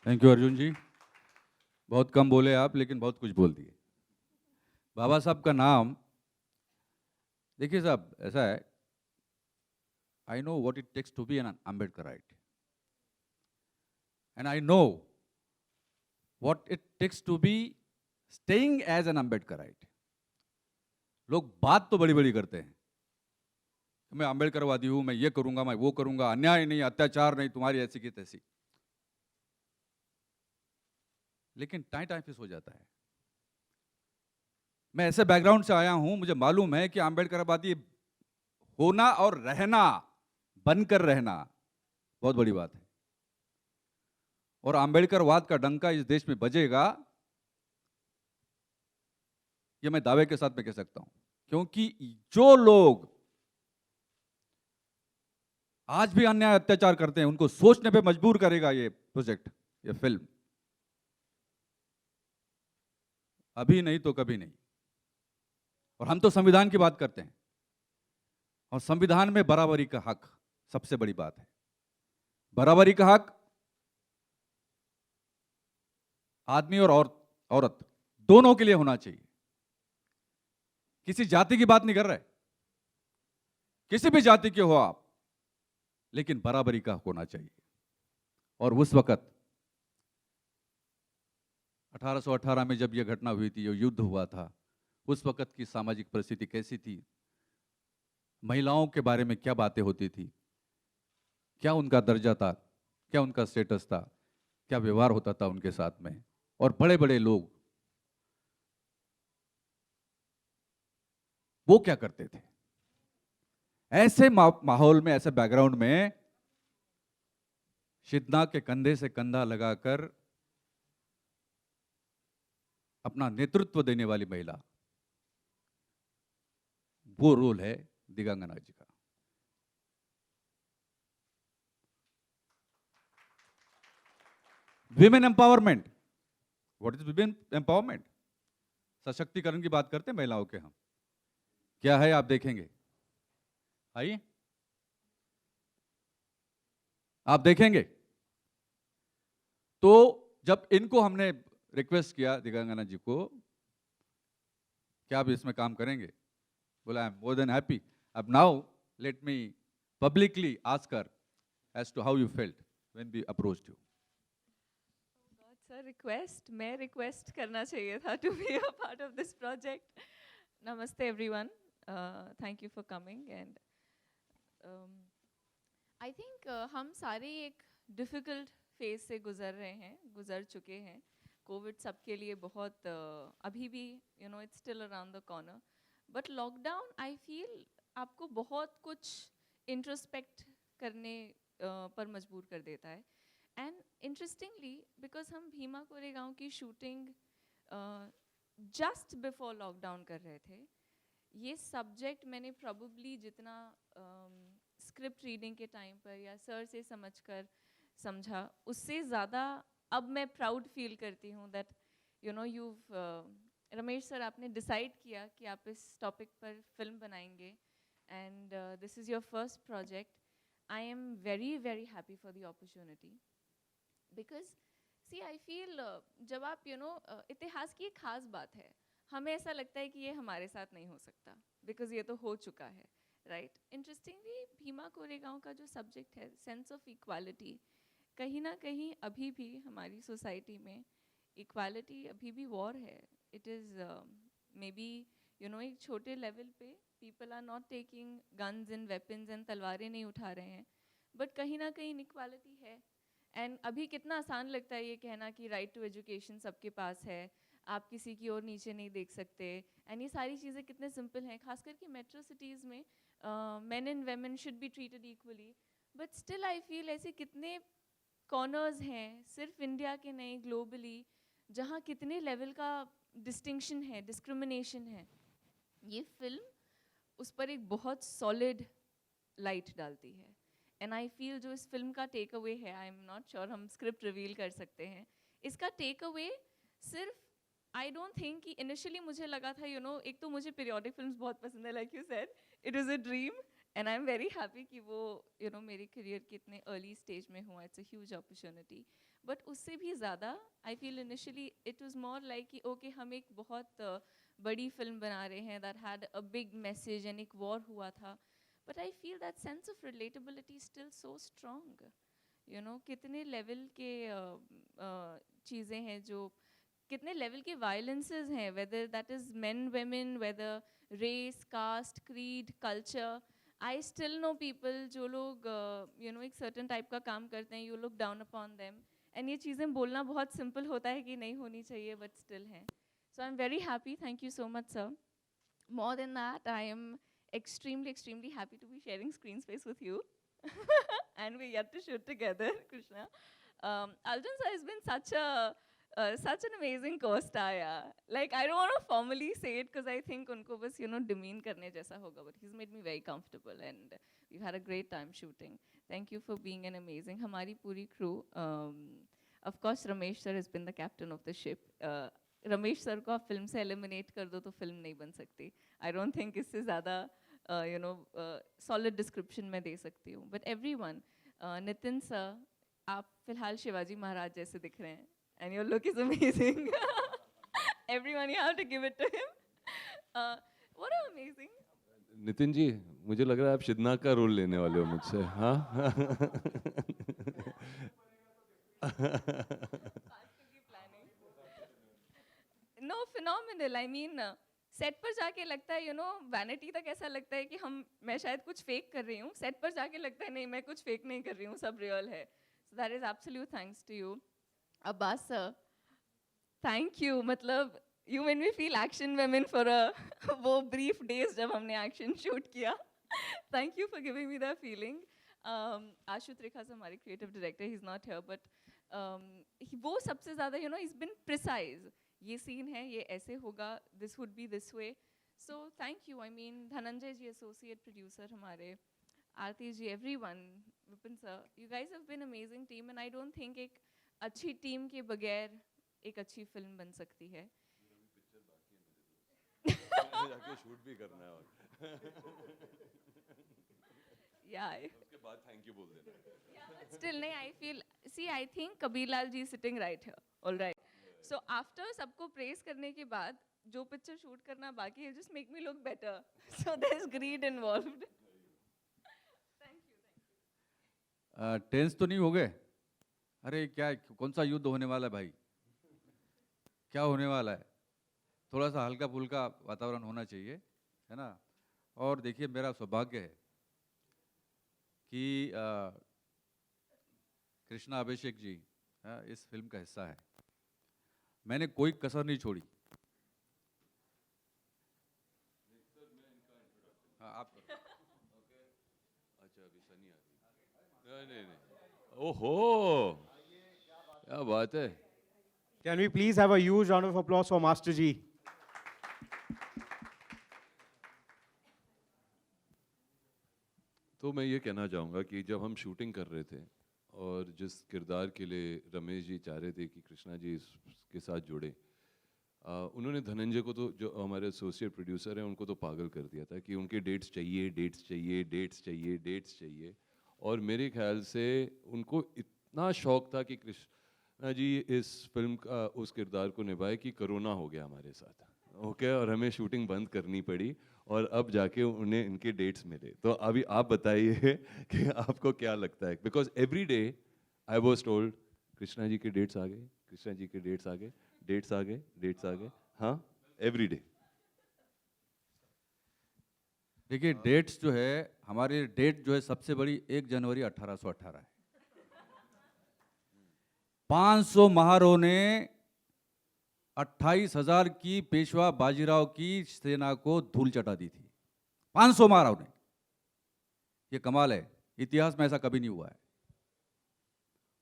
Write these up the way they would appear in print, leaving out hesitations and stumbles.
Thank you Arjun जी। बहुत कम बोले आप, लेकिन बहुत कुछ बोल दिए। बाबा साहब का नाम, देखिए साहब, ऐसा है, I know what it takes to be an Ambedkarite, and I know what it takes to be staying as an Ambedkarite. लोग बात तो बड़ी बड़ी करते हैं, मैं अम्बेडकरवादी हूं, मैं ये करूंगा, मैं वो करूंगा, अन्याय नहीं, अत्याचार नहीं, तुम्हारी ऐसी की तैसी, लेकिन टाइम टाइम फिस हो जाता है। मैं ऐसे बैकग्राउंड से आया हूं, मुझे मालूम है कि अम्बेडकरवादी होना और रहना, बनकर रहना, बहुत बड़ी बात है। और अम्बेडकरवाद का डंका इस देश में बजेगा, ये मैं दावे के साथ में कह सकता हूं, क्योंकि जो लोग आज भी अन्याय अत्याचार करते हैं, उनको सोचने पे मजबूर करेगा ये प्रोजेक्ट, ये फिल्म। अभी नहीं तो कभी नहीं। और हम तो संविधान की बात करते हैं, और संविधान में बराबरी का हक सबसे बड़ी बात है। बराबरी का हक आदमी और औरत दोनों के लिए होना चाहिए। किसी जाति की बात नहीं कर रहे, किसी भी जाति के हो आप, लेकिन बराबरी का हक होना चाहिए। और उस वक्त 1818 में जब यह घटना हुई थी, ये युद्ध हुआ था, उस वक्त की सामाजिक परिस्थिति कैसी थी, महिलाओं के बारे में क्या बातें होती थी, क्या उनका दर्जा था, क्या उनका स्टेटस था, क्या व्यवहार होता था उनके साथ में। और बड़े बड़े लोग वो क्या करते थे। ऐसे माहौल में, ऐसे बैकग्राउंड में शिदना के कंधे से कंधा लगाकर अपना नेतृत्व देने वाली महिला, वो रोल है दिगंगना जी का। Women empowerment, what is women empowerment? सशक्तिकरण की बात करते हैं महिलाओं के हम, क्या है आप देखेंगे, आइए आप देखेंगे। तो जब इनको हमने रिक्वेस्ट किया, दिगंगना जी को, क्या आप इसमें काम करेंगे, बोला I am more than happy. अब now let me publicly ask her as to how you felt when we approached you. Sir request, मैं रिक्वेस्ट करना चाहिए था to be a part of this project. नमस्ते everyone, thank you for coming and I think हम सारे एक difficult phase से गुजर चुके हैं। कोविड सबके लिए बहुत अभी भी it's still around the corner, but lockdown I feel आपको बहुत कुछ इंट्रोस्पेक्ट करने पर मजबूर कर देता है। एंड इंटरेस्टिंगली बिकॉज हम भीमा कोरेगांव की शूटिंग जस्ट बिफोर लॉकडाउन कर रहे थे, ये सब्जेक्ट मैंने प्रोबेबली जितना स्क्रिप्ट रीडिंग के टाइम पर या सर से समझकर समझा, उससे ज़्यादा अब मैं प्राउड फील करती हूँ दैट यू रमेश सर, आपने डिसाइड किया कि आप इस टॉपिक पर फिल्म बनाएंगे and this is your first project. I am very very happy for the opportunity because see I feel जब आप इतिहास की एक खास बात है, हमें ऐसा लगता है कि ये हमारे साथ नहीं हो सकता बिकॉज ये तो हो चुका है, राइट। इंटरेस्टिंगली भीमा कोरेगांव का जो सब्जेक्ट है, सेंस ऑफ इक्वालिटी, कहीं ना कहीं अभी भी हमारी सोसाइटी में इक्वालिटी अभी भी वॉर है। इट इज़ मे बी एक छोटे लेवल पे people are not taking guns and weapons and तलवारें नहीं उठा रहे हैं, बट कहीं ना कहीं इनइक्वालिटी है। एंड अभी कितना आसान लगता है ये कहना कि राइट टू एजुकेशन सबके पास है, आप किसी की और नीचे नहीं देख सकते, एंड ये सारी चीज़ें कितने सिंपल हैं, खास करके मेट्रो सिटीज़ में main and women should be treated equally. But still I feel ऐसे कितने कॉर्नर्स हैं, सिर्फ इंडिया के नहीं ग्लोबली, जहाँ कितने लेवल का डिस्टिंक्शन है, डिस्क्रिमिनेशन है। ये फिल्म उस पर एक बहुत सॉलिड लाइट डालती है। एंड आई फील जो इस फिल्म का टेक अवे है, आई एम नॉट श्योर हम स्क्रिप्ट रिवील कर सकते हैं, इसका टेक अवे सिर्फ, आई डोंट थिंक कि इनिशियली मुझे लगा था एक तो मुझे पीरियोडिक फिल्म्स बहुत पसंद है, like you said it is a dream, and I am very happy कि वो मेरे करियर के इतने अर्ली स्टेज में हुआ. It's a huge opportunity. But उससे भी ज़्यादा I feel initially it was more like कि ओके हम एक बहुत बड़ी फिल्म बना रहे हैं that had a big message and एक वॉर हुआ था. But I feel that sense of relatability still so strong. कितने लेवल के चीज़ें हैं जो कितने लेवल के वायलेंसेस हैं, whether that is men women, whether race, caste, creed, culture. I still know people जो लोग एक सर्टन टाइप का काम करते हैं, you look down upon them. And ये चीज़ें बोलना बहुत सिंपल होता है कि नहीं होनी चाहिए, बट स्टिल हैं. So I am very happy. Thank you so much sir. More than that, I am extremely happy to be sharing screen space with you. And we get to shoot together, Krishna. Aljan sir has been such an amazing co-star, yeah. Like, I don't want to formally say it because I think unko bas, demean karne jaisa hoga, but he's made me very comfortable and we've had a great time shooting. Thank you for being an amazing, hamari puri crew. Of course, Ramesh sir has been the captain of the ship. Ramesh sir को आप film से eliminate कर दो तो film नहीं बन सकती. आई don't think इससे ज़्यादा सॉलिड डिस्क्रिप्शन मैं दे सकती हूँ. बट एवरीवन, नितिन सर, आप फिलहाल शिवाजी महाराज जैसे दिख रहे हैं and your look is amazing. Everyone, you have to give it to him. What amazing. Nitin ji, मुझे लग रहा है आप शिदनाक का रोल लेने वाले हो मुझसे. हाँ. No, phenomenal. I mean set पर जाके लगता है वैनिटी तक ऐसा लगता है कि मैं शायद कुछ फेक कर रही हूँ. सेट पर जाके लगता है नहीं, मैं कुछ फेक नहीं कर रही हूँ, सब रियल है. So that is absolute thanks to you. Abbas sir, thank you. मतलब you made me feel action women for वो ब्रीफ डेज जब हमने एक्शन शूट किया. Thank you for giving me that feeling. Ashu Trikha sir हमारे creative director, he is not here, but वो सबसे ज़्यादा is been precise. ये सीन है, ये ऐसे होगा, this would be this way. So thank you. I mean Dhananjay ji associate producer हमारे, Aarti ji, everyone, Vipin sir, you guys have been amazing team. And I don't think एक अच्छी टीम के बगैर एक अच्छी फिल्म बन सकती है. जाके शूट भी करना है और या उसके बाद थैंक यू बोल देना. स्टिल नहीं, I feel, see I think Kabir Lal ji sitting right here, alright. So after सबको प्रेज करने के बाद जो पिक्चर शूट करना बाकी है, just make me look better. So there is greed involved. Thank you. Tense तो नहीं हो गए? अरे क्या, कौन सा युद्ध होने वाला है भाई? क्या होने वाला है? थोड़ा सा हल्का फुल्का वातावरण होना चाहिए, है ना. और देखिए, मेरा सौभाग्य है कि कृष्णा अभिषेक जी इस फिल्म का हिस्सा है. मैंने कोई कसर नहीं छोड़ी. हाँ, आप करो. अच्छा, अभी सनी आ गई. नहीं. ओहो, क्या बात है. Can we please have a huge round of applause for Master Ji? तो मैं ये कहना चाहूँगा कि जब हम शूटिंग कर रहे थे और जिस किरदार के लिए रमेश जी चाह रहे थे कि कृष्णा जी इसके साथ जुड़े, उन्होंने धनंजय को तो, जो हमारे एसोसिएट प्रोड्यूसर हैं, उनको तो पागल कर दिया था कि उनके डेट्स चाहिए, डेट्स चाहिए, डेट्स चाहिए, डेट्स चाहिए. और मेरे ख्याल से उनको इतना शौक था कि कृष्णा जी इस फिल्म का उस किरदार को निभाए कि कोरोना हो गया हमारे साथ. ओके, और हमें शूटिंग बंद करनी पड़ी और अब जाके उन्हें इनके डेट्स मिले. तो अभी आप बताइए कि आपको क्या लगता है, because every day I was told Krishna ji के डेट्स आ गए, कृष्णा जी के डेट्स आ गए, डेट्स आ गए, डेट्स आ गए. हाँ, एवरी डे. देखिए, डेट्स जो है, हमारी डेट जो है सबसे बड़ी 1 जनवरी 1818 है. 500 महारों ने 28,000 की पेशवा बाजीराव की सेना को धूल चटा दी थी. 500 महाराव ने. ये कमाल है, इतिहास में ऐसा कभी नहीं हुआ है.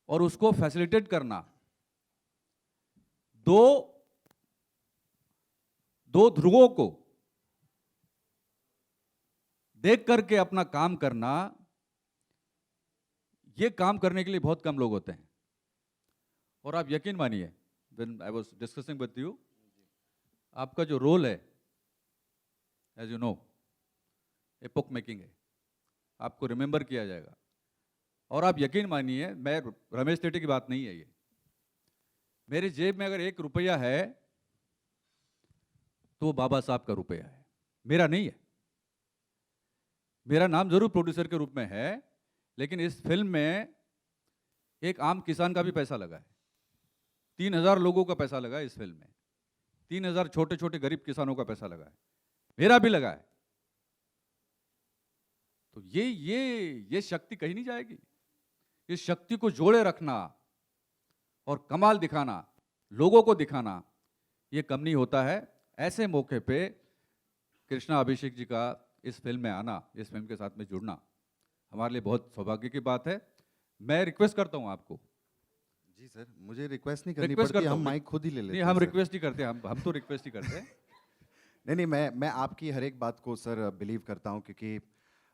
और उसको फैसिलिटेट करना, दो ध्रुवों को देख करके अपना काम करना, ये काम करने के लिए बहुत कम लोग होते हैं. और आप यकीन मानिए, when I was discussing with you, आपका जो रोल है, as you know, epoch making है. आपको रिमेंबर किया जाएगा। और आप यकीन मानिए, मैं रमेश तेटी की बात नहीं है ये, मेरी जेब में अगर 1 रुपया है तो वो बाबा साहब का रुपया है, मेरा नहीं है। मेरा नाम जरूर प्रोड्यूसर के रूप में है, लेकिन इस फिल्म में एक आम किसान का भी पैसा लगा है। 3000 लोगों का पैसा लगा है इस फिल्म में, 3000 छोटे छोटे गरीब किसानों का पैसा लगा है, मेरा भी लगा है। तो ये शक्ति कहीं नहीं जाएगी। इस शक्ति को जोड़े रखना और कमाल दिखाना, लोगों को दिखाना, ये कम नहीं होता है। ऐसे मौके पे कृष्णा अभिषेक जी का इस फिल्म में आना, इस फिल्म के साथ में जुड़ना हमारे लिए बहुत सौभाग्य की बात है। मैं रिक्वेस्ट करता हूं आपको। जी सर, मुझे रिक्वेस्ट नहीं करनी रिक्वेस्ट पड़ती, करता हम हूं। माइक खुद ही ले लेते नहीं, हैं हम सर। रिक्वेस्ट ही करते हैं, हम तो रिक्वेस्ट ही करते हैं। नहीं, मैं आपकी हर एक बात को सर बिलीव करता हूँ, क्योंकि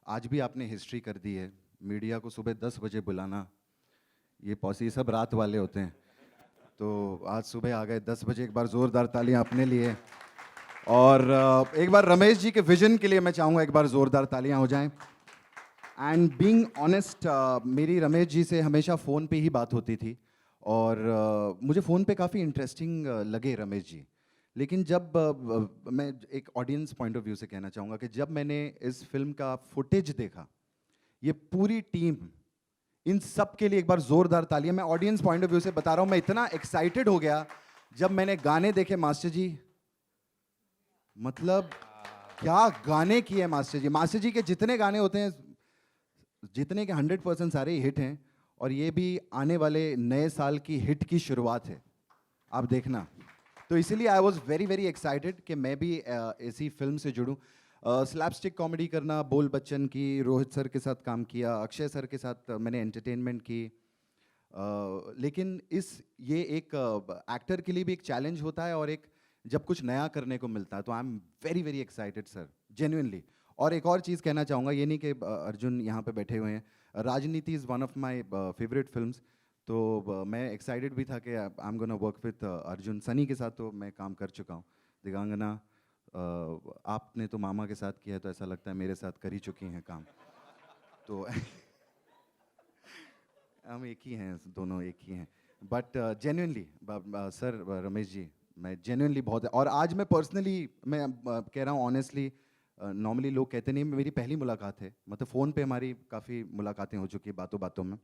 आज भी आपने हिस्ट्री कर दी है। मीडिया को सुबह 10 बजे बुलाना, ये सब रात वाले होते हैं, तो आज सुबह आ गए 10 बजे। एक बार ज़ोरदार तालियां अपने लिए, और एक बार रमेश जी के विजन के लिए मैं चाहूँगा एक बार ज़ोरदार तालियां हो जाएं। एंड बीइंग ऑनेस्ट, मेरी रमेश जी से हमेशा फ़ोन पे ही बात होती थी, और मुझे फ़ोन पे काफ़ी इंटरेस्टिंग लगे रमेश जी। लेकिन जब मैं एक ऑडियंस पॉइंट ऑफ व्यू से कहना चाहूँगा कि जब मैंने इस फिल्म का फुटेज देखा, ये पूरी टीम, इन सब के लिए एक बार ज़ोरदार तालियां। मैं ऑडियंस पॉइंट ऑफ व्यू से बता रहा हूँ, मैं इतना एक्साइटेड हो गया जब मैंने गाने देखे मास्टर जी। मतलब क्या गाने किए मास्टर जी। मास्टर जी के जितने गाने होते हैं, जितने के 100% सारे हिट हैं, और ये भी आने वाले नए साल की हिट की शुरुआत है, आप देखना। तो इसीलिए I was very very excited कि मैं भी ऐसी फिल्म से जुड़ूं। स्लैपस्टिक कॉमेडी करना, बोल बच्चन की, रोहित सर के साथ काम किया, अक्षय सर के साथ मैंने एंटरटेनमेंट की, लेकिन ये एक एक्टर के लिए भी एक चैलेंज होता है, और एक जब कुछ नया करने को मिलता है, तो आई am very very excited sir, genuinely. और एक और चीज़ कहना चाहूँगा, ये नहीं कि अर्जुन यहाँ पे बैठे हुए हैं, राजनीति is one of my favourite films, तो मैं एक्साइटेड भी था कि I am gonna work with Arjun. Sunny के साथ तो मैं काम कर चुका हूँ, दिगांगना आपने तो मामा के साथ किया है, तो ऐसा लगता है मेरे साथ कर ही चुकी हैं काम। तो हम एक ही हैं, दोनों एक ही हैं। But genuinely sir, Ramesh ji, मैं जेन्युइनली बहुत, और आज मैं पर्सनली मैं कह रहा हूँ ऑनेस्टली, नॉर्मली लोग कहते नहीं, मेरी पहली मुलाकात है, मतलब फ़ोन पे हमारी काफ़ी मुलाकातें हो चुकी है बातों बातों में,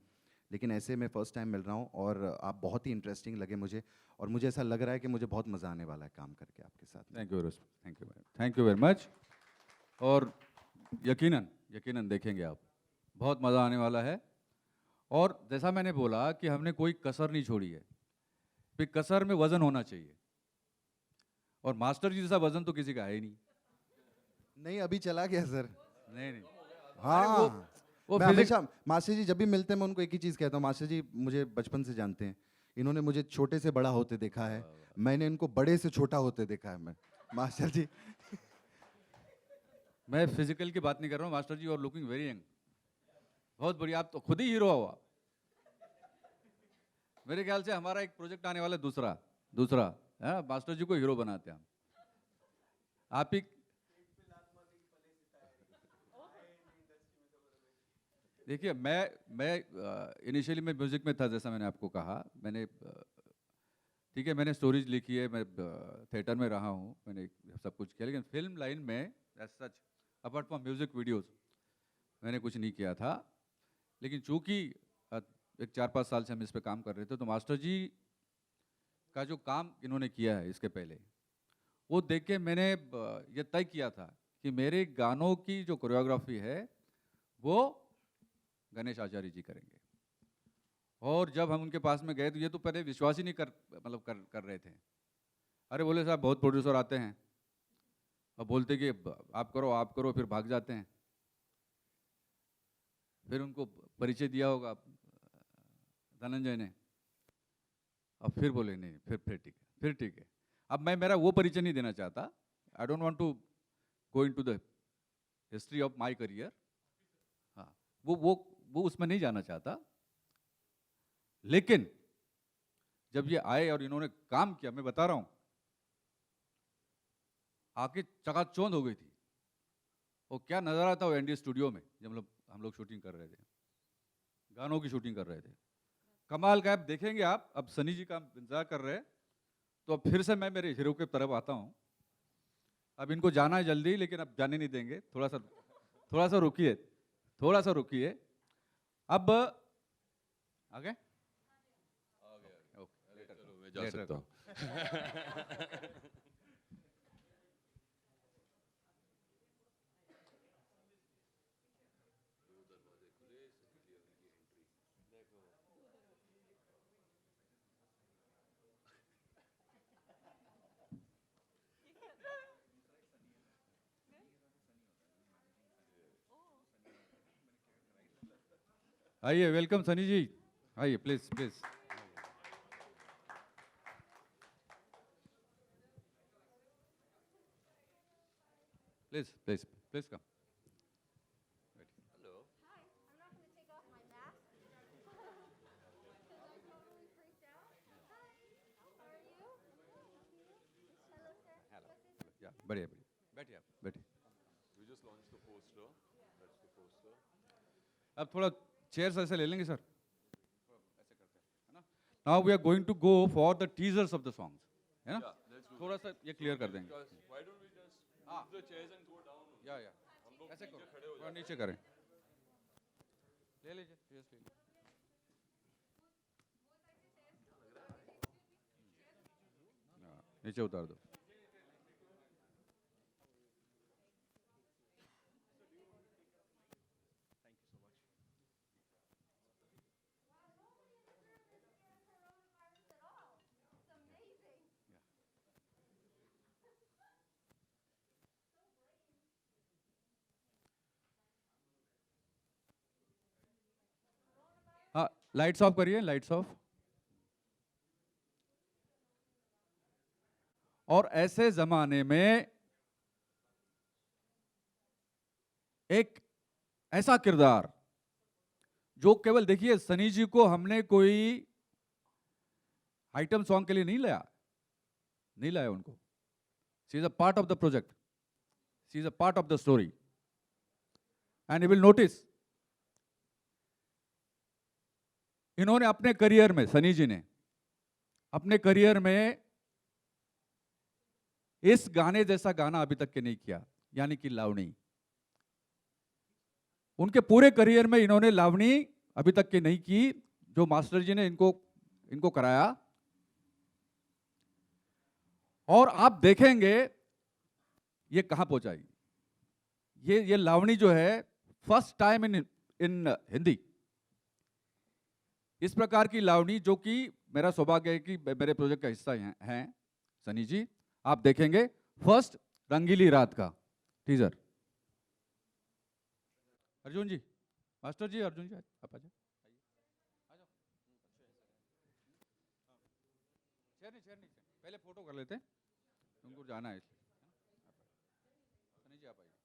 लेकिन ऐसे मैं फ़र्स्ट टाइम मिल रहा हूँ, और आप बहुत ही इंटरेस्टिंग लगे मुझे, और मुझे ऐसा लग रहा है कि मुझे बहुत मज़ा आने वाला है काम करके आपके साथ। Thank you very much. और यकीनन देखेंगे आप, बहुत मज़ा आने वाला है। और जैसा मैंने बोला कि हमने कोई कसर नहीं छोड़ी है, फिर कसर में वजन होना चाहिए, और मास्टर जी जैसा वजन तो किसी का है ही नहीं। नहीं, अभी चला गया सर। नहीं हाँ, वो मैं फिजिक्स, हमेशा मास्टर जी जब भी मिलते हैं मैं उनको एक ही चीज़ कहता हूँ, मास्टर जी मुझे बचपन से जानते हैं, इन्होंने मुझे छोटे से बड़ा होते देखा है, मैंने इनको बड़े से छोटा होते देखा है। मैं मास्टर जी, मैं फिजिकल की बात नहीं कर रहा हूँ मास्टर जी, और लुकिंग वेरी यंग, बहुत बढ़िया। आप तो खुद ही हीरो हुआ। मेरे ख्याल से हमारा एक प्रोजेक्ट आने वाला है, दूसरा है, मास्टर जी को हीरो बनाते हैं हम। आप ही देखिए, मैं इनिशियली मैं म्यूजिक में था, जैसा मैंने आपको कहा। मैंने ठीक है, मैंने स्टोरीज लिखी है, मैं थिएटर में रहा हूँ, मैंने सब कुछ किया, लेकिन फिल्म लाइन में as such apart from music videos मैंने कुछ नहीं किया था। लेकिन चूंकि एक 4-5 साल से हम इस पे काम कर रहे थे, तो मास्टर जी का जो काम इन्होंने किया है इसके पहले, वो देख के मैंने ये तय किया था कि मेरे गानों की जो कोरियोग्राफी है वो गणेश आचार्य जी करेंगे। और जब हम उनके पास में गए, तो ये तो पहले विश्वास ही नहीं कर रहे थे। अरे बोले साहब, बहुत प्रोड्यूसर आते हैं और बोलते कि आप करो, फिर भाग जाते हैं। फिर उनको परिचय दिया होगा धनंजय ने, अब फिर बोले नहीं, फिर ठीक है। अब मैं मेरा वो परिचय नहीं देना चाहता। I don't want to go into the history of my career. हाँ, वो उसमें नहीं जाना चाहता। लेकिन जब ये आए और इन्होंने काम किया, मैं बता रहा हूं, आके चकाचौंध हो गई थी। और क्या नजारा था वो एनडी स्टूडियो में, जब हम लोग हम लोग शूटिंग कर रहे थे, गानों की शूटिंग कर रहे थे। कमाल का, अब देखेंगे आप, अब सनी जी का इंतजार कर रहे हैं, तो अब फिर से मैं मेरे हीरो की तरफ आता हूँ। अब इनको जाना है जल्दी, लेकिन अब जाने नहीं देंगे, थोड़ा सा रुकिए, थोड़ा सा रुकिए। अब आगे चलो मैं जा सकता हूँ। आइए, वेलकम सनी जी, आइए please please. Please please please come. Hi, I'm not going to take off my mask because I'm totally freaked out. Hi, how are you? Hello, sir. या बढ़िया बढ़िया, बैठिए आप, बैठिए। We just launched the poster. That's the poster. अब थोड़ा chairs ऐसे ले लेंगे सर, ऐसे करते हैं, है ना। Now we are going to go for the teasers of the songs, है ना। थोड़ा सा ये क्लियर कर देंगे। Why don't we just move the chairs and go down? या ऐसे करो, थोड़ा नीचे करें, ले लीजिए चेयर्स ले लीजिए। हाँ, नीचे उतार दो। हाँ, लाइट्स ऑफ करिए, लाइट्स ऑफ। और ऐसे जमाने में एक ऐसा किरदार जो केवल, देखिए सनी जी को हमने कोई आइटम सॉन्ग के लिए नहीं लाया उनको। She is a part of the project, she is a part of the story. And you will notice, इन्होंने अपने करियर में, सनी जी ने अपने करियर में इस गाने जैसा गाना अभी तक के नहीं किया, यानी कि लावणी। उनके पूरे करियर में इन्होंने लावणी अभी तक के नहीं की, जो मास्टर जी ने इनको कराया। और आप देखेंगे ये कहां पहुंचाएगी। ये लावणी जो है फर्स्ट टाइम इन हिंदी, इस प्रकार की लावणी, जो कि मेरा सौभाग्य है कि मेरे प्रोजेक्ट का हिस्सा हैं सनी जी। आप देखेंगे फर्स्ट रंगीली रात का टीजर। अर्जुन जी, मास्टर जी, अर्जुन जी आप आ जाओ, चेयर नहीं, पहले फोटो कर लेते हैं, उनको जाना है इसलिए। सनी जी आप आइए।